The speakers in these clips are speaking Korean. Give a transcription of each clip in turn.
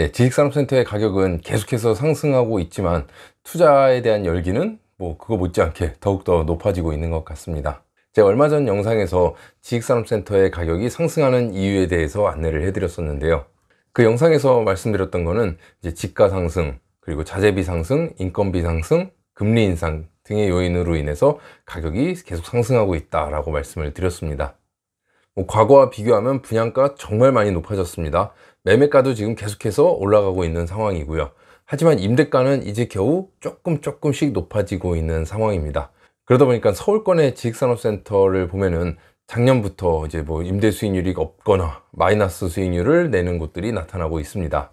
네, 지식산업센터의 가격은 계속해서 상승하고 있지만 투자에 대한 열기는 그거 못지않게 더욱더 높아지고 있는 것 같습니다. 제가 얼마 전 영상에서 지식산업센터의 가격이 상승하는 이유에 대해서 안내를 해드렸었는데요. 그 영상에서 말씀드렸던 거는 이제 집가 상승, 그리고 자재비 상승, 인건비 상승, 금리 인상 등의 요인으로 인해서 가격이 계속 상승하고 있다라고 말씀을 드렸습니다. 과거와 비교하면 분양가 정말 많이 높아졌습니다. 매매가도 지금 계속해서 올라가고 있는 상황이고요. 하지만 임대가는 이제 겨우 조금씩 높아지고 있는 상황입니다. 그러다 보니까 서울권의 지식산업센터를 보면은 작년부터 이제 임대 수익률이 없거나 마이너스 수익률을 내는 곳들이 나타나고 있습니다.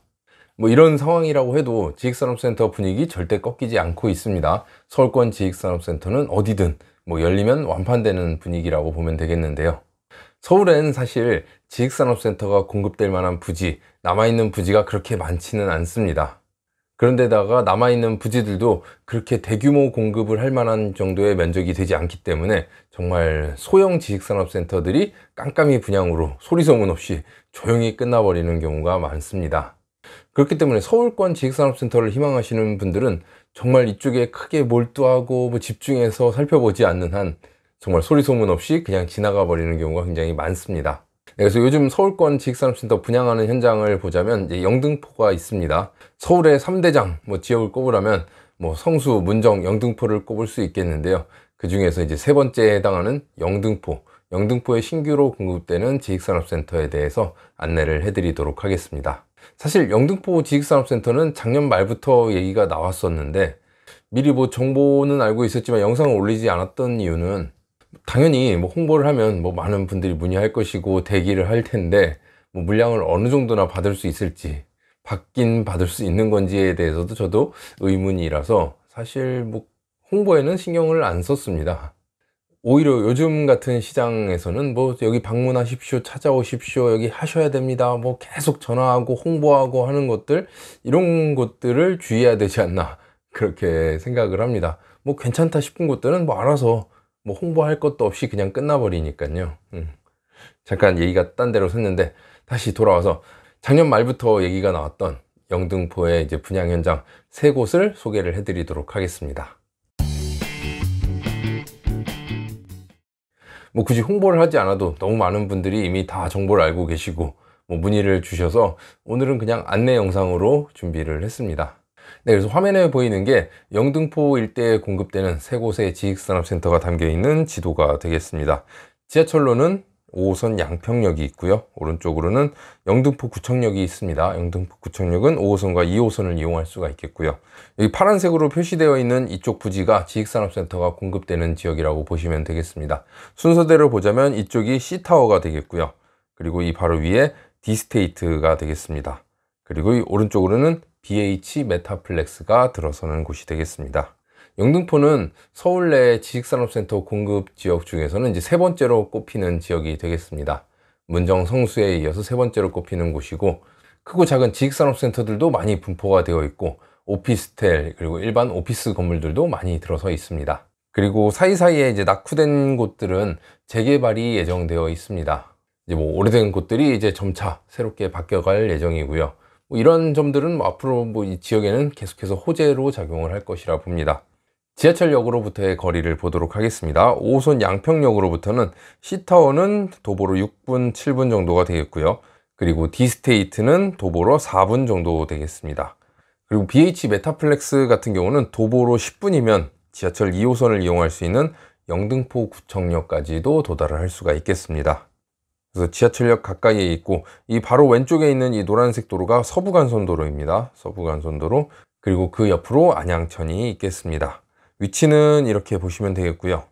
이런 상황이라고 해도 지식산업센터 분위기 절대 꺾이지 않고 있습니다. 서울권 지식산업센터는 어디든 열리면 완판되는 분위기라고 보면 되겠는데요. 서울엔 사실 지식산업센터가 공급될 만한 부지, 남아있는 부지가 그렇게 많지는 않습니다. 그런데다가 남아있는 부지들도 그렇게 대규모 공급을 할 만한 정도의 면적이 되지 않기 때문에 정말 소형 지식산업센터들이 깜깜이 분양으로 소리소문 없이 조용히 끝나버리는 경우가 많습니다. 그렇기 때문에 서울권 지식산업센터를 희망하시는 분들은 정말 이쪽에 크게 몰두하고 집중해서 살펴보지 않는 한 정말 소리소문 없이 그냥 지나가 버리는 경우가 굉장히 많습니다. 그래서 요즘 서울권 지식산업센터 분양하는 현장을 보자면 이제 영등포가 있습니다. 서울의 3대장 지역을 꼽으라면 성수, 문정, 영등포를 꼽을 수 있겠는데요. 그 중에서 이제 세 번째에 해당하는 영등포의 신규로 공급되는 지식산업센터에 대해서 안내를 해드리도록 하겠습니다. 사실 영등포 지식산업센터는 작년 말부터 얘기가 나왔었는데 미리 정보는 알고 있었지만 영상을 올리지 않았던 이유는 당연히 홍보를 하면 많은 분들이 문의할 것이고 대기를 할 텐데 물량을 어느 정도나 받을 수 있을지, 받긴 받을 수 있는 건지에 대해서도 저도 의문이라서 사실 홍보에는 신경을 안 썼습니다. 오히려 요즘 같은 시장에서는 여기 방문하십시오, 찾아오십시오, 여기 하셔야 됩니다, 계속 전화하고 홍보하고 하는 것들, 이런 것들을 주의해야 되지 않나 그렇게 생각을 합니다. 괜찮다 싶은 곳들은 알아서 홍보할 것도 없이 그냥 끝나버리니까요. 잠깐 얘기가 딴 데로 샜는데 다시 돌아와서 작년 말부터 얘기가 나왔던 영등포의 이제 분양 현장 세 곳을 소개를 해드리도록 하겠습니다. 굳이 홍보를 하지 않아도 너무 많은 분들이 이미 다 정보를 알고 계시고 문의를 주셔서 오늘은 그냥 안내 영상으로 준비를 했습니다. 네, 그래서 화면에 보이는 게 영등포 일대에 공급되는 세 곳의 지식산업센터가 담겨있는 지도가 되겠습니다. 지하철로는 5호선 양평역이 있고요. 오른쪽으로는 영등포구청역이 있습니다. 영등포구청역은 5호선과 2호선을 이용할 수가 있겠고요. 여기 파란색으로 표시되어 있는 이쪽 부지가 지식산업센터가 공급되는 지역이라고 보시면 되겠습니다. 순서대로 보자면 이쪽이 C타워가 되겠고요. 그리고 이 바로 위에 D스테이트가 되겠습니다. 그리고 이 오른쪽으로는 BH 메타플렉스가 들어서는 곳이 되겠습니다. 영등포는 서울 내 지식산업센터 공급 지역 중에서는 이제 세 번째로 꼽히는 지역이 되겠습니다. 문정, 성수에 이어서 세 번째로 꼽히는 곳이고, 크고 작은 지식산업센터들도 많이 분포가 되어 있고 오피스텔 그리고 일반 오피스 건물들도 많이 들어서 있습니다. 그리고 사이사이에 이제 낙후된 곳들은 재개발이 예정되어 있습니다. 이제 오래된 곳들이 이제 점차 새롭게 바뀌어갈 예정이고요. 이런 점들은 앞으로 이 지역에는 계속해서 호재로 작용을 할 것이라 봅니다. 지하철역으로부터의 거리를 보도록 하겠습니다. 5호선 양평역으로부터는 C타워는 도보로 6분, 7분 정도가 되겠고요. 그리고 D스테이트는 도보로 4분 정도 되겠습니다. 그리고 BH 메타플렉스 같은 경우는 도보로 10분이면 지하철 2호선을 이용할 수 있는 영등포구청역까지도 도달을 할 수가 있겠습니다. 그래서 지하철역 가까이에 있고, 이 바로 왼쪽에 있는 이 노란색 도로가 서부간선도로입니다. 서부간선도로. 그리고 그 옆으로 안양천이 있겠습니다. 위치는 이렇게 보시면 되겠고요.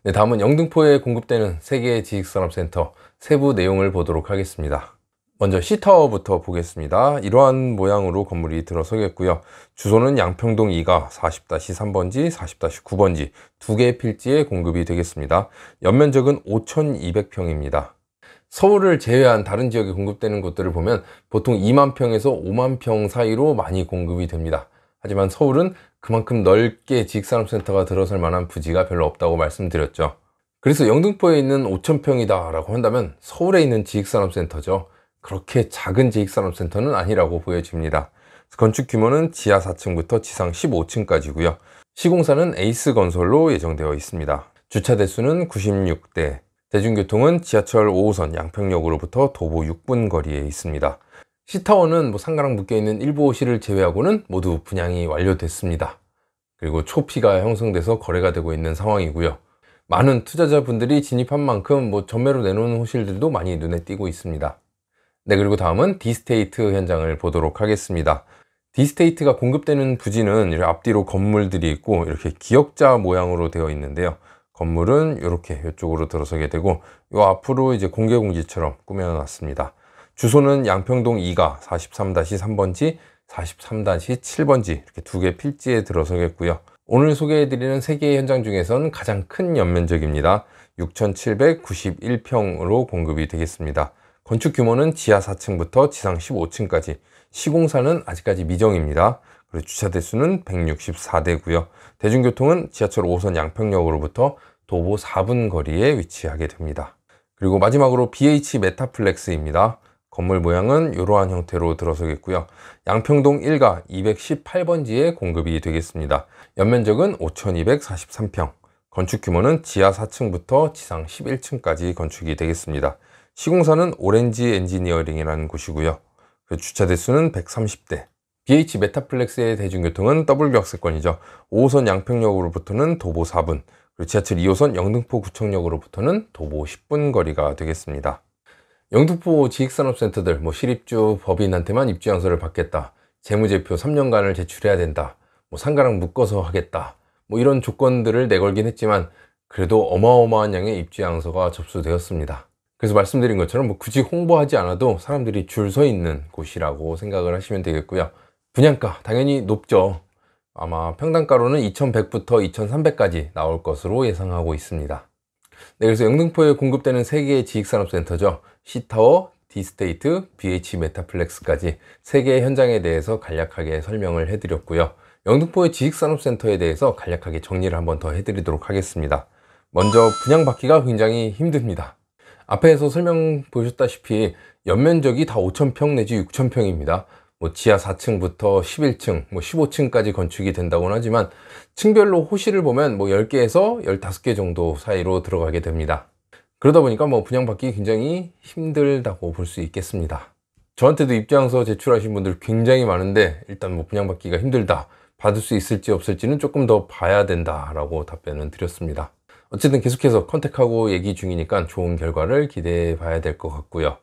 네, 다음은 영등포에 공급되는 세 개의 지식산업센터 세부 내용을 보도록 하겠습니다. 먼저 C타워부터 보겠습니다. 이러한 모양으로 건물이 들어서겠고요. 주소는 양평동 2가 40-3번지, 40-9번지 두 개의 필지에 공급이 되겠습니다. 연면적은 5,200평입니다. 서울을 제외한 다른 지역에 공급되는 곳들을 보면 보통 2만 평에서 5만 평 사이로 많이 공급이 됩니다. 하지만 서울은 그만큼 넓게 지식산업센터가 들어설 만한 부지가 별로 없다고 말씀드렸죠. 그래서 영등포에 있는 5,000평이다 라고 한다면 서울에 있는 지식산업센터죠. 그렇게 작은 지식산업센터는 아니라고 보여집니다. 건축 규모는 지하 4층부터 지상 15층까지고요. 시공사는 에이스건설로 예정되어 있습니다. 주차 대수는 96대, 대중교통은 지하철 5호선 양평역으로부터 도보 6분 거리에 있습니다. C타워는 상가랑 묶여있는 일부 호실을 제외하고는 모두 분양이 완료됐습니다. 그리고 초피가 형성돼서 거래가 되고 있는 상황이고요. 많은 투자자분들이 진입한 만큼 전매로 내놓은 호실들도 많이 눈에 띄고 있습니다. 네, 그리고 다음은 D스테이트 현장을 보도록 하겠습니다. D스테이트가 공급되는 부지는 이렇게 앞뒤로 건물들이 있고 이렇게 기역자 모양으로 되어 있는데요. 건물은 이렇게 이쪽으로 들어서게 되고 요 앞으로 이제 공개공지처럼 꾸며놨습니다. 주소는 양평동 2가 43-3번지, 43-7번지 이렇게 두 개 필지에 들어서겠고요. 오늘 소개해드리는 세 개의 현장 중에선 가장 큰 연면적입니다. 6,791평으로 공급이 되겠습니다. 건축 규모는 지하 4층부터 지상 15층까지, 시공사는 아직까지 미정입니다. 그리고 주차 대수는 164대고요. 대중교통은 지하철 5호선 양평역으로부터 도보 4분 거리에 위치하게 됩니다. 그리고 마지막으로 BH 메타플렉스입니다. 건물 모양은 이러한 형태로 들어서겠고요. 양평동 1가 218번지에 공급이 되겠습니다. 연면적은 5,243평, 건축 규모는 지하 4층부터 지상 11층까지 건축이 되겠습니다. 시공사는 오렌지 엔지니어링이라는 곳이고요. 주차 대수는 130대. BH 메타플렉스의 대중교통은 더블 벽세권이죠. 5호선 양평역으로부터는 도보 4분, 그리고 지하철 2호선 영등포 구청역으로부터는 도보 10분 거리가 되겠습니다. 영등포 지식산업센터들, 시립주 법인한테만 입주양서를 받겠다, 재무제표 3년간을 제출해야 된다, 상가랑 묶어서 하겠다, 이런 조건들을 내걸긴 했지만 그래도 어마어마한 양의 입주양서가 접수되었습니다. 그래서 말씀드린 것처럼 굳이 홍보하지 않아도 사람들이 줄 서 있는 곳이라고 생각을 하시면 되겠고요. 분양가 당연히 높죠. 아마 평당가로는 2,100부터 2,300까지 나올 것으로 예상하고 있습니다. 네, 그래서 영등포에 공급되는 3개의 지식산업센터죠. C타워, D스테이트, BH 메타플렉스까지 3개의 현장에 대해서 간략하게 설명을 해드렸고요. 영등포의 지식산업센터에 대해서 간략하게 정리를 한번 더 해드리도록 하겠습니다. 먼저 분양받기가 굉장히 힘듭니다. 앞에서 설명 보셨다시피 연면적이 다 5,000평 내지 6,000평입니다. 지하 4층부터 11층, 15층까지 건축이 된다고는 하지만 층별로 호실을 보면 10개에서 15개 정도 사이로 들어가게 됩니다. 그러다 보니까 분양받기 굉장히 힘들다고 볼 수 있겠습니다. 저한테도 입주양서 제출하신 분들 굉장히 많은데 일단 분양받기가 힘들다, 받을 수 있을지 없을지는 조금 더 봐야 된다 라고 답변은 드렸습니다. 어쨌든 계속해서 컨택하고 얘기 중이니까 좋은 결과를 기대해 봐야 될 것 같고요.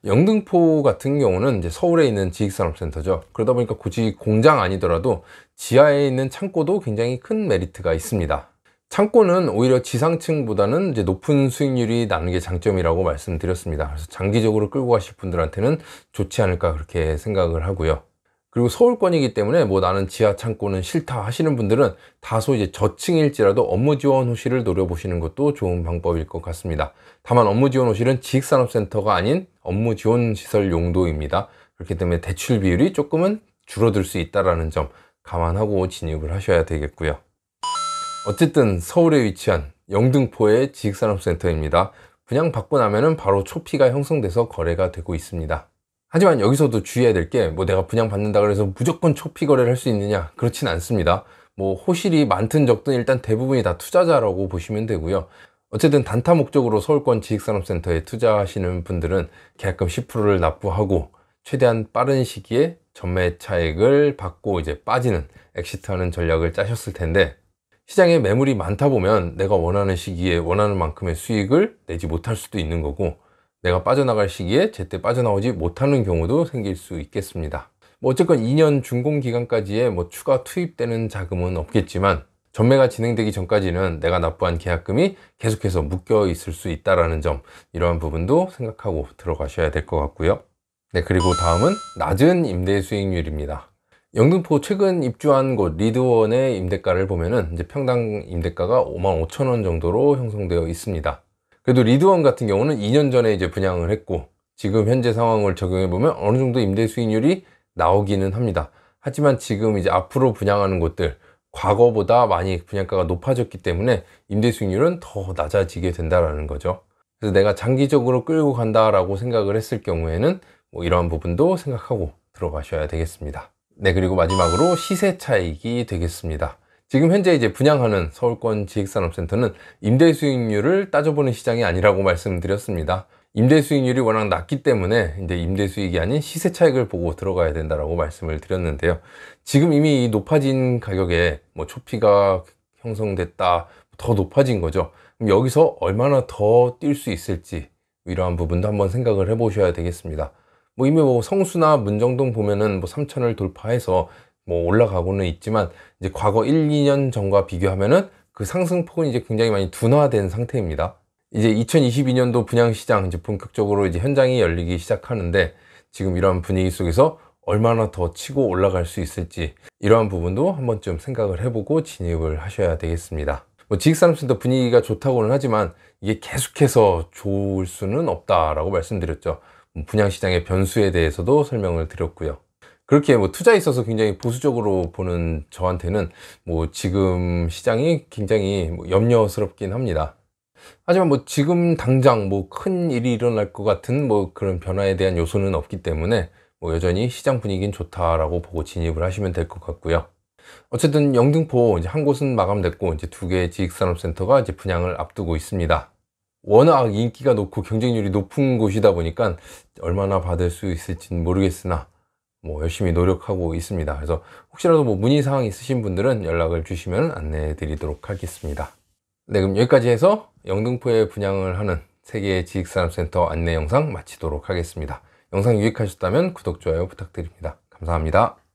영등포 같은 경우는 이제 서울에 있는 지식산업센터죠. 그러다 보니까 굳이 공장 아니더라도 지하에 있는 창고도 굉장히 큰 메리트가 있습니다. 창고는 오히려 지상층보다는 이제 높은 수익률이 나는 게 장점이라고 말씀드렸습니다. 그래서 장기적으로 끌고 가실 분들한테는 좋지 않을까 그렇게 생각을 하고요. 그리고 서울권이기 때문에 나는 지하 창고는 싫다 하시는 분들은 다소 이제 저층일지라도 업무 지원 호실을 노려보시는 것도 좋은 방법일 것 같습니다. 다만 업무 지원 호실은 지식산업센터가 아닌 업무 지원 시설 용도입니다. 그렇기 때문에 대출 비율이 조금은 줄어들 수 있다는 점 감안하고 진입을 하셔야 되겠고요. 어쨌든 서울에 위치한 영등포의 지식산업센터입니다. 분양받고 나면은 바로 초피가 형성돼서 거래가 되고 있습니다. 하지만 여기서도 주의해야 될 게 내가 분양받는다 그래서 무조건 초피 거래를 할 수 있느냐, 그렇진 않습니다. 호실이 많든 적든 일단 대부분이 다 투자자라고 보시면 되고요. 어쨌든 단타 목적으로 서울권 지식산업센터에 투자하시는 분들은 계약금 10%를 납부하고 최대한 빠른 시기에 전매 차익을 받고 이제 빠지는, 엑시트하는 전략을 짜셨을 텐데, 시장에 매물이 많다 보면 내가 원하는 시기에 원하는 만큼의 수익을 내지 못할 수도 있는 거고, 내가 빠져나갈 시기에 제때 빠져나오지 못하는 경우도 생길 수 있겠습니다. 어쨌건 2년 준공기간까지의 추가 투입되는 자금은 없겠지만 전매가 진행되기 전까지는 내가 납부한 계약금이 계속해서 묶여 있을 수 있다는 점, 이러한 부분도 생각하고 들어가셔야 될 것 같고요. 네, 그리고 다음은 낮은 임대 수익률입니다. 영등포 최근 입주한 곳 리드원의 임대가를 보면은 이제 평당 임대가가 55,000원 정도로 형성되어 있습니다. 그래도 리드원 같은 경우는 2년 전에 이제 분양을 했고 지금 현재 상황을 적용해 보면 어느 정도 임대 수익률이 나오기는 합니다. 하지만 지금 이제 앞으로 분양하는 곳들 과거보다 많이 분양가가 높아졌기 때문에 임대 수익률은 더 낮아지게 된다라는 거죠. 그래서 내가 장기적으로 끌고 간다라고 생각을 했을 경우에는 뭐 이러한 부분도 생각하고 들어가셔야 되겠습니다. 네, 그리고 마지막으로 시세 차익이 되겠습니다. 지금 현재 이제 분양하는 서울권 지식산업센터는 임대 수익률을 따져보는 시장이 아니라고 말씀드렸습니다. 임대 수익률이 워낙 낮기 때문에 이제 임대 수익이 아닌 시세 차익을 보고 들어가야 된다라고 말씀을 드렸는데요. 지금 이미 이 높아진 가격에 뭐 초피가 형성됐다, 더 높아진 거죠. 그럼 여기서 얼마나 더 뛸 수 있을지 이러한 부분도 한번 생각을 해 보셔야 되겠습니다. 뭐 이미 뭐 성수나 문정동 보면은 뭐 3천을 돌파해서 뭐 올라가고는 있지만 이제 과거 1, 2년 전과 비교하면은 그 상승폭은 이제 굉장히 많이 둔화된 상태입니다. 이제 2022년도 분양시장 이제 본격적으로 이제 현장이 열리기 시작하는데 지금 이러한 분위기 속에서 얼마나 더 치고 올라갈 수 있을지 이러한 부분도 한 번쯤 생각을 해보고 진입을 하셔야 되겠습니다. 뭐 지식산업센터 분위기가 좋다고는 하지만 이게 계속해서 좋을 수는 없다라고 말씀드렸죠. 분양시장의 변수에 대해서도 설명을 드렸고요. 그렇게 뭐 투자에 있어서 굉장히 보수적으로 보는 저한테는 뭐 지금 시장이 굉장히 뭐 염려스럽긴 합니다. 하지만 뭐 지금 당장 뭐 큰 일이 일어날 것 같은 뭐 그런 변화에 대한 요소는 없기 때문에 뭐 여전히 시장 분위기는 좋다라고 보고 진입을 하시면 될 것 같고요. 어쨌든 영등포 이제 한 곳은 마감됐고 이제 2개의 지식산업센터가 이제 분양을 앞두고 있습니다. 워낙 인기가 높고 경쟁률이 높은 곳이다 보니까 얼마나 받을 수 있을지는 모르겠으나 뭐 열심히 노력하고 있습니다. 그래서 혹시라도 뭐 문의사항 있으신 분들은 연락을 주시면 안내해 드리도록 하겠습니다. 네, 그럼 여기까지 해서 영등포에 분양을 하는 3개의 지식산업센터 안내 영상 마치도록 하겠습니다. 영상 유익하셨다면 구독, 좋아요 부탁드립니다. 감사합니다.